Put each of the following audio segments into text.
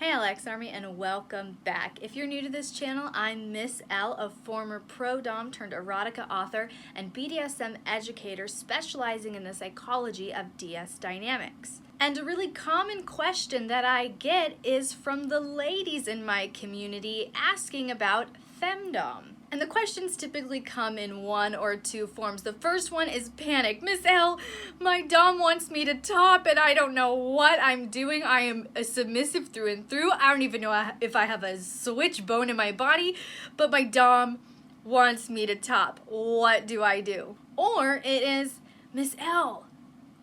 Hey Alex Army, and welcome back. If you're new to this channel, I'm Miss Elle, a former pro-dom turned erotica author and BDSM educator specializing in the psychology of DS dynamics. And a really common question that I get is from the ladies in my community asking about FemDom. And the questions typically come in one or two forms. The first one is panic. Miss Elle, my dom wants me to top and I don't know what I'm doing. I am a submissive through and through. I don't even know if I have a switch bone in my body, but my dom wants me to top. What do I do? Or it is, Miss Elle,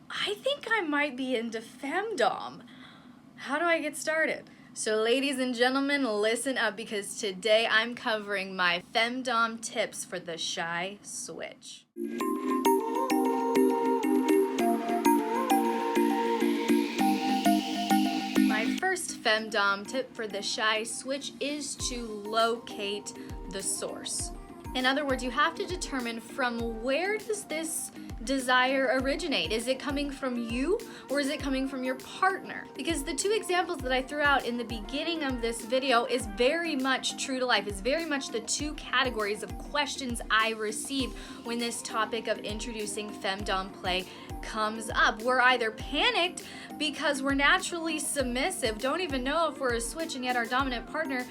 I think I might be into FemDom. How do I get started? So ladies and gentlemen, listen up, because today I'm covering my FemDom tips for the shy switch. My first FemDom tip for the shy switch is to locate the source. In other words, you have to determine from where does this desire originate? Is it coming from you or is it coming from your partner? Because the two examples that I threw out in the beginning of this video is very much true to life. It's very much the two categories of questions I receive when this topic of introducing FemDom play comes up. We're either panicked because we're naturally submissive, don't even know if we're a switch, and yet our dominant partner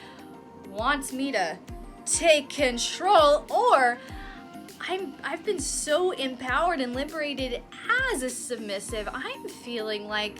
wants me to take control, or I've been so empowered and liberated as a submissive, I'm feeling like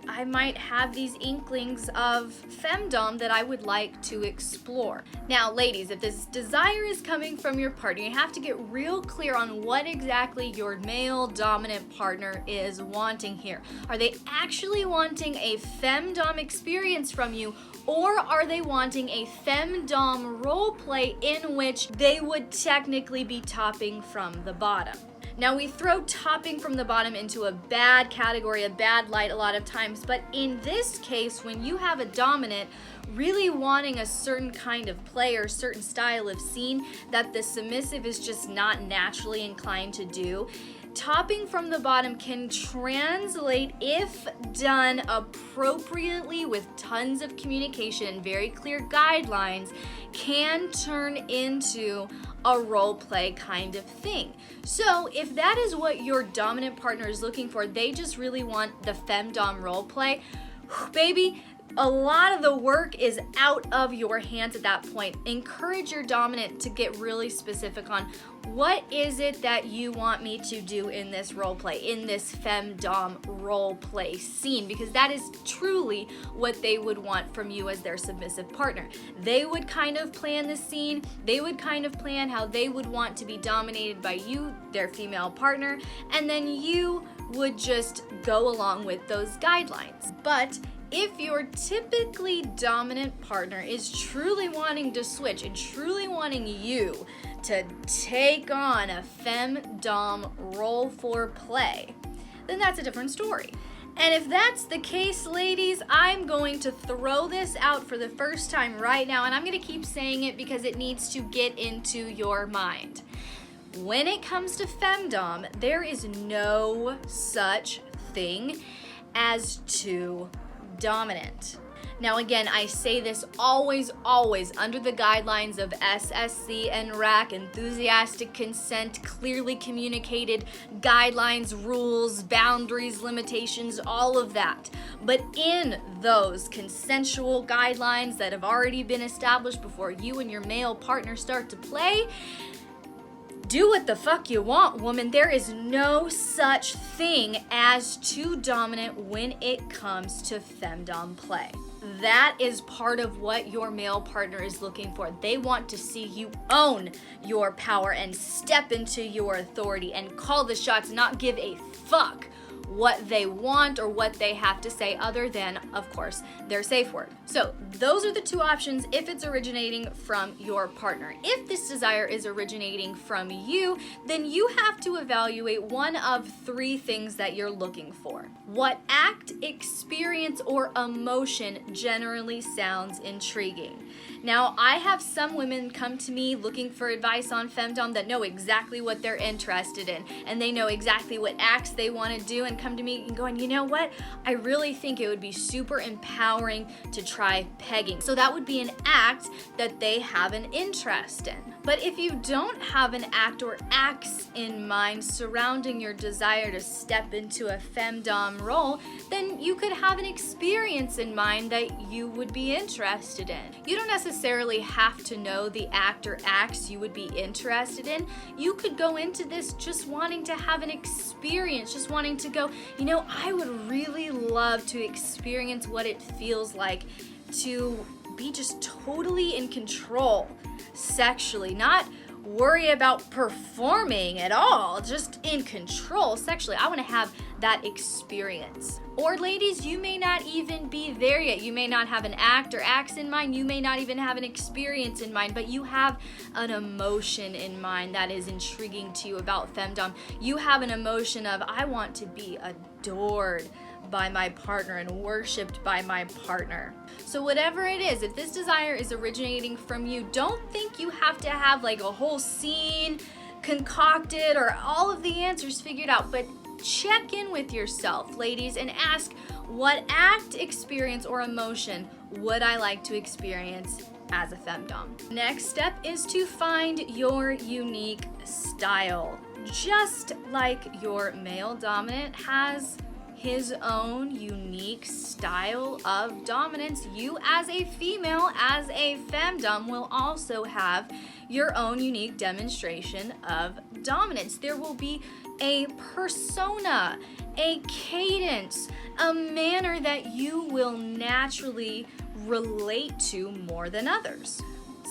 I might have these inklings of FemDom that I would like to explore. Now, ladies, if this desire is coming from your partner, you have to get real clear on what exactly your male dominant partner is wanting here. Are they actually wanting a FemDom experience from you, or are they wanting a FemDom role play in which they would technically be topping from the bottom? Now, we throw topping from the bottom into a bad category, a bad light a lot of times, but in this case, when you have a dominant really wanting a certain kind of play or certain style of scene that the submissive is just not naturally inclined to do, topping from the bottom can translate, if done appropriately with tons of communication and very clear guidelines, can turn into a role play kind of thing. So if that is what your dominant partner is looking for, they just really want the FemDom role play, baby, a lot of the work is out of your hands at that point. Encourage your dominant to get really specific on what is it that you want me to do in this role play, in this FemDom role play scene, because that is truly what they would want from you as their submissive partner. They would kind of plan the scene, they would kind of plan how they would want to be dominated by you, their female partner, and then you would just go along with those guidelines. But if your typically dominant partner is truly wanting to switch and truly wanting you to take on a FemDom role for play, then that's a different story. And if that's the case, ladies, I'm going to throw this out for the first time right now, and I'm going to keep saying it because it needs to get into your mind. When it comes to FemDom, there is no such thing as two dominant. Now again, I say this always under the guidelines of SSC and RAC, enthusiastic consent, clearly communicated guidelines, rules, boundaries, limitations, all of that. But in those consensual guidelines that have already been established before you and your male partner start to play, do what the fuck you want, woman. There is no such thing as too dominant when it comes to FemDom play. That is part of what your male partner is looking for. They want to see you own your power and step into your authority and call the shots, not give a fuck what they want or what they have to say, other than, of course, their safe word. So those are the two options if it's originating from your partner. If this desire is originating from you, then you have to evaluate one of three things that you're looking for. What act, experience, or emotion generally sounds intriguing? Now, I have some women come to me looking for advice on FemDom that know exactly what they're interested in, and they know exactly what acts they want to do, and come to me and going, you know what, I really think it would be super empowering to try pegging. So that would be an act that they have an interest in. But if you don't have an act or acts in mind surrounding your desire to step into a FemDom role, then you could have an experience in mind that you would be interested in. You don't necessarily have to know the act or acts you would be interested in. You could go into this just wanting to have an experience, just wanting to go, you know, I would really love to experience what it feels like to be just totally in control sexually, not worry about performing at all, just in control sexually. I want to have that experience. Or ladies, you may not even be there yet. You may not have an act or acts in mind. You may not even have an experience in mind, but you have an emotion in mind that is intriguing to you about FemDom. You have an emotion of, I want to be adored by my partner and worshipped by my partner. So whatever it is, if this desire is originating from you, don't think you have to have like a whole scene concocted or all of the answers figured out, but check in with yourself, ladies, and ask, what act, experience, or emotion would I like to experience as a FemDom? Next step is to find your unique style. Just like your male dominant has his own unique style of dominance, you as a female, as a FemDom, will also have your own unique demonstration of dominance. There will be a persona, a cadence, a manner that you will naturally relate to more than others.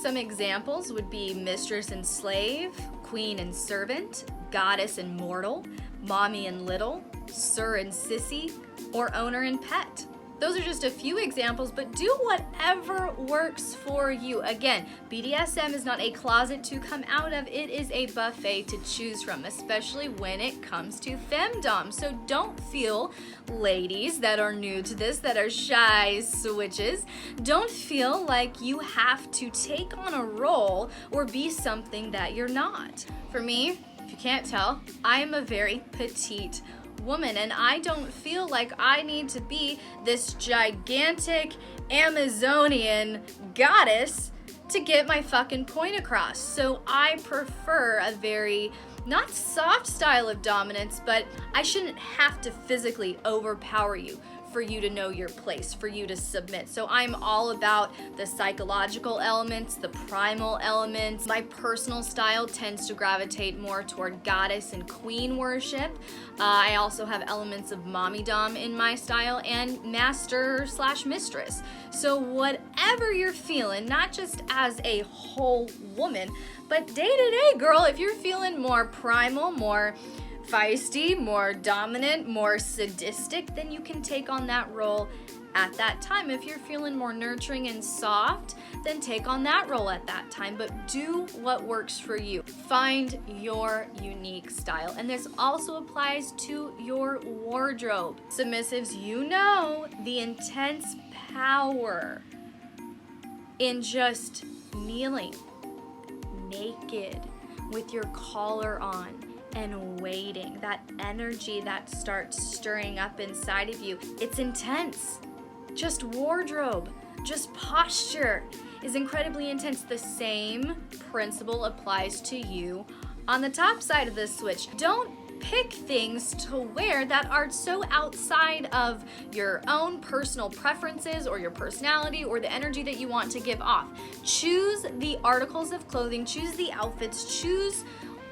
Some examples would be mistress and slave, queen and servant, goddess and mortal, mommy and little, sir and sissy, or owner and pet. Those are just a few examples, but do whatever works for you. Again, BDSM is not a closet to come out of, it is a buffet to choose from, especially when it comes to FemDom. So don't feel, ladies that are new to this, that are shy switches, don't feel like you have to take on a role or be something that you're not. For me, if you can't tell, I am a very petite woman, and I don't feel like I need to be this gigantic Amazonian goddess to get my fucking point across. So I prefer a very not soft style of dominance, but I shouldn't have to physically overpower you for you to know your place, for you to submit. So I'm all about the psychological elements, the primal elements. My personal style tends to gravitate more toward goddess and queen worship. I also have elements of mommy dom in my style and master / mistress. So whatever you're feeling, not just as a whole woman, but day to day, girl, if you're feeling more primal, more feisty, more dominant, more sadistic, then you can take on that role at that time. If you're feeling more nurturing and soft, then take on that role at that time, but do what works for you. Find your unique style. And this also applies to your wardrobe. Submissives, you know the intense power in just kneeling naked with your collar on and waiting, that energy that starts stirring up inside of you. It's intense. Just wardrobe, just posture is incredibly intense. The same principle applies to you on the top side of the switch. Don't pick things to wear that are so outside of your own personal preferences or your personality or the energy that you want to give off. Choose the articles of clothing, choose the outfits, choose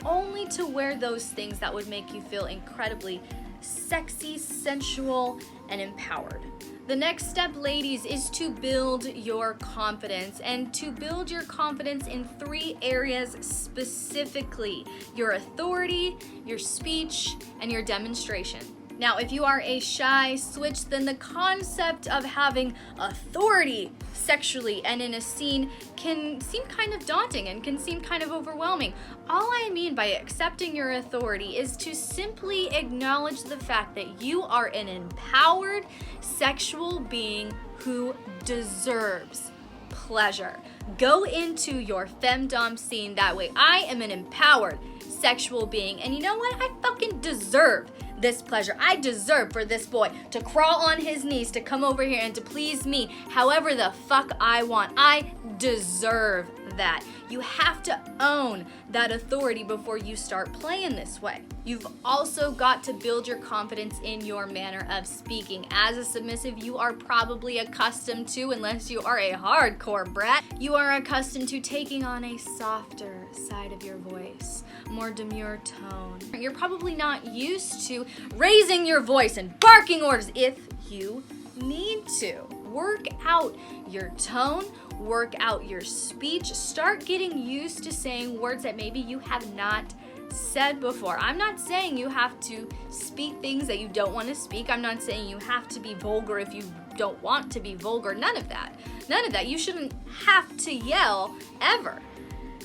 only to wear those things that would make you feel incredibly sexy, sensual, and empowered. The next step, ladies, is to build your confidence, and to build your confidence in 3 areas specifically: your authority, your speech, and your demonstration. Now, if you are a shy switch, then the concept of having authority sexually and in a scene can seem kind of daunting and can seem kind of overwhelming. All I mean by accepting your authority is to simply acknowledge the fact that you are an empowered sexual being who deserves pleasure. Go into your femdom scene that way. I am an empowered sexual being, and you know what? I fucking deserve this pleasure. I deserve for this boy to crawl on his knees, to come over here and to please me however the fuck I want. I deserve that. You have to own that authority before you start playing this way. You've also got to build your confidence in your manner of speaking. As a submissive, you are probably accustomed to, unless you are a hardcore brat, you are accustomed to taking on a softer side of your voice, more demure tone. You're probably not used to raising your voice and barking orders if you need to. Work out your tone, work out your speech, start getting used to saying words that maybe you have not said before. I'm not saying you have to speak things that you don't want to speak. I'm not saying you have to be vulgar if you don't want to be vulgar. None of that. None of that. You shouldn't have to yell ever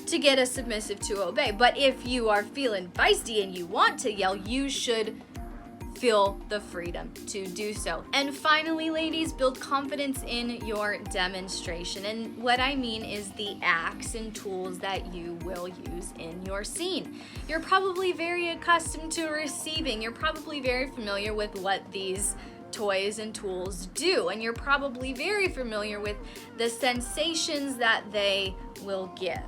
to get a submissive to obey. But if you are feeling feisty and you want to yell, you should feel the freedom to do so. And finally, ladies, build confidence in your demonstration. And what I mean is the acts and tools that you will use in your scene. You're probably very accustomed to receiving. You're probably very familiar with what these toys and tools do. And you're probably very familiar with the sensations that they will give.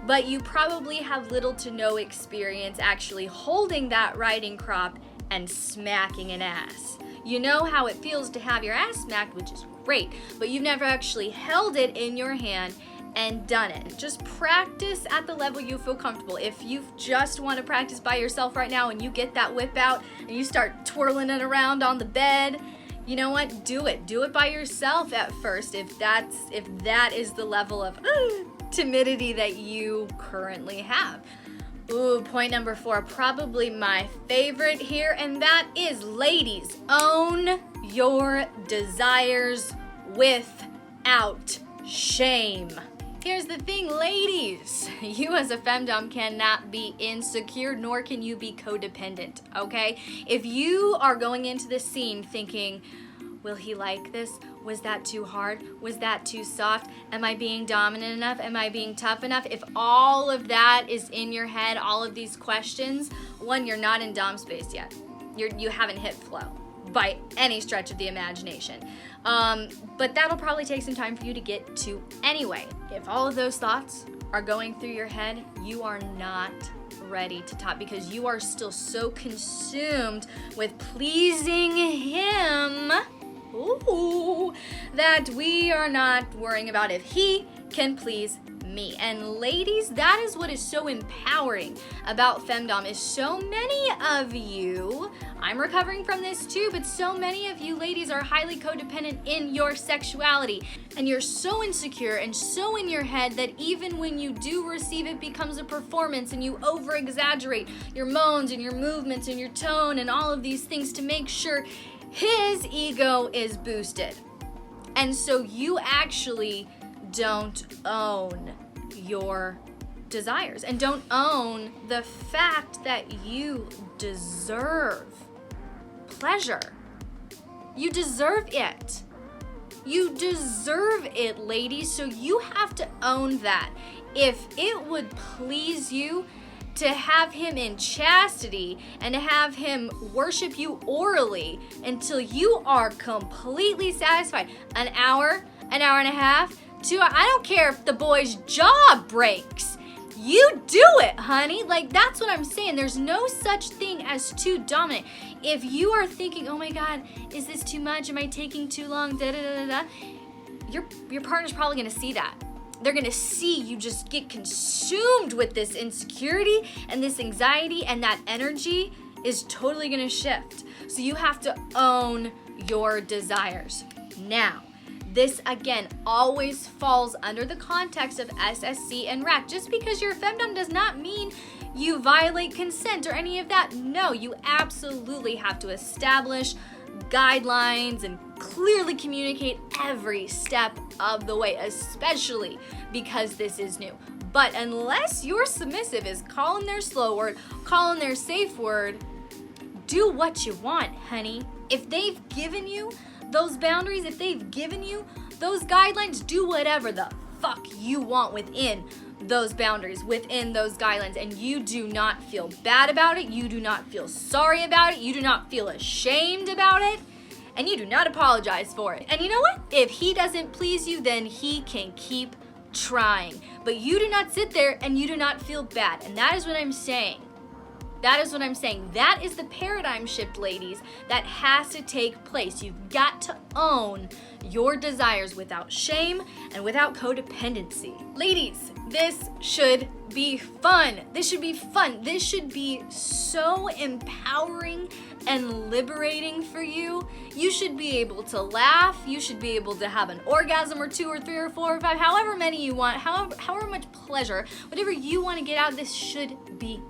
But you probably have little to no experience actually holding that riding crop and smacking an ass. You know how it feels to have your ass smacked, which is great, but you've never actually held it in your hand and done it. Just practice at the level you feel comfortable. If you just want to practice by yourself right now and you get that whip out and you start twirling it around on the bed, you know what? Do it. Do it by yourself at first if that is the level of timidity that you currently have. Ooh, point number 4, probably my favorite here, and that is, ladies, own your desires without shame. Here's the thing, ladies, you as a femdom cannot be insecure, nor can you be codependent, okay? If you are going into this scene thinking, will he like this? Was that too hard? Was that too soft? Am I being dominant enough? Am I being tough enough? If all of that is in your head, all of these questions, one, you're not in dom space yet. You haven't hit flow by any stretch of the imagination. But that'll probably take some time for you to get to anyway. If all of those thoughts are going through your head, you are not ready to top because you are still so consumed with pleasing him, that we are not worrying about if he can please me. And ladies, that is what is so empowering about femdom, is so many of you, I'm recovering from this too, but so many of you ladies are highly codependent in your sexuality, and you're so insecure and so in your head that even when you do receive, it becomes a performance and you over exaggerate your moans and your movements and your tone and all of these things to make sure his ego is boosted. And so you actually don't own your desires and don't own the fact that you deserve pleasure. You deserve it. You deserve it, ladies. So you have to own that. If it would please you to have him in chastity and to have him worship you orally until you are completely satisfied, an hour and a half, 2 hours, I don't care if the boy's jaw breaks. You do it, honey. Like, that's what I'm saying. There's no such thing as too dominant. If you are thinking, oh my God, is this too much? Am I taking too long? Your partner's probably gonna see that. They're gonna see you just get consumed with this insecurity and this anxiety, and that energy is totally gonna shift. So you have to own your desires. Now, this again always falls under the context of SSC and RAC. Just because you're a femdom does not mean you violate consent or any of that. No, you absolutely have to establish guidelines and clearly communicate every step of the way, especially because this is new. But unless your submissive is calling their slow word, calling their safe word, do what you want, honey. If they've given you those boundaries, if they've given you those guidelines, do whatever the fuck you want within those boundaries, within those guidelines, and you do not feel bad about it, you do not feel sorry about it, you do not feel ashamed about it, and you do not apologize for it. And you know what? If he doesn't please you, then he can keep trying. But you do not sit there and you do not feel bad. And that is what I'm saying. That is what I'm saying. That is the paradigm shift, ladies, that has to take place. You've got to own your desires without shame and without codependency. Ladies, this should be fun. This should be fun. This should be so empowering and liberating for you. You should be able to laugh. You should be able to have an orgasm or 2 or 3 or 4 or 5, however many you want, however much pleasure, whatever you want to get out of this should be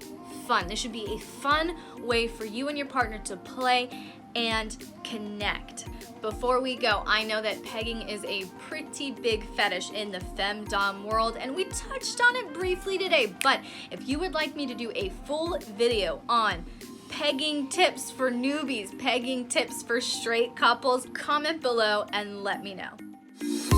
fun. This should be a fun way for you and your partner to play and connect. Before we go, I know that pegging is a pretty big fetish in the FemDom world, and we touched on it briefly today, but if you would like me to do a full video on pegging tips for newbies, pegging tips for straight couples, comment below and let me know.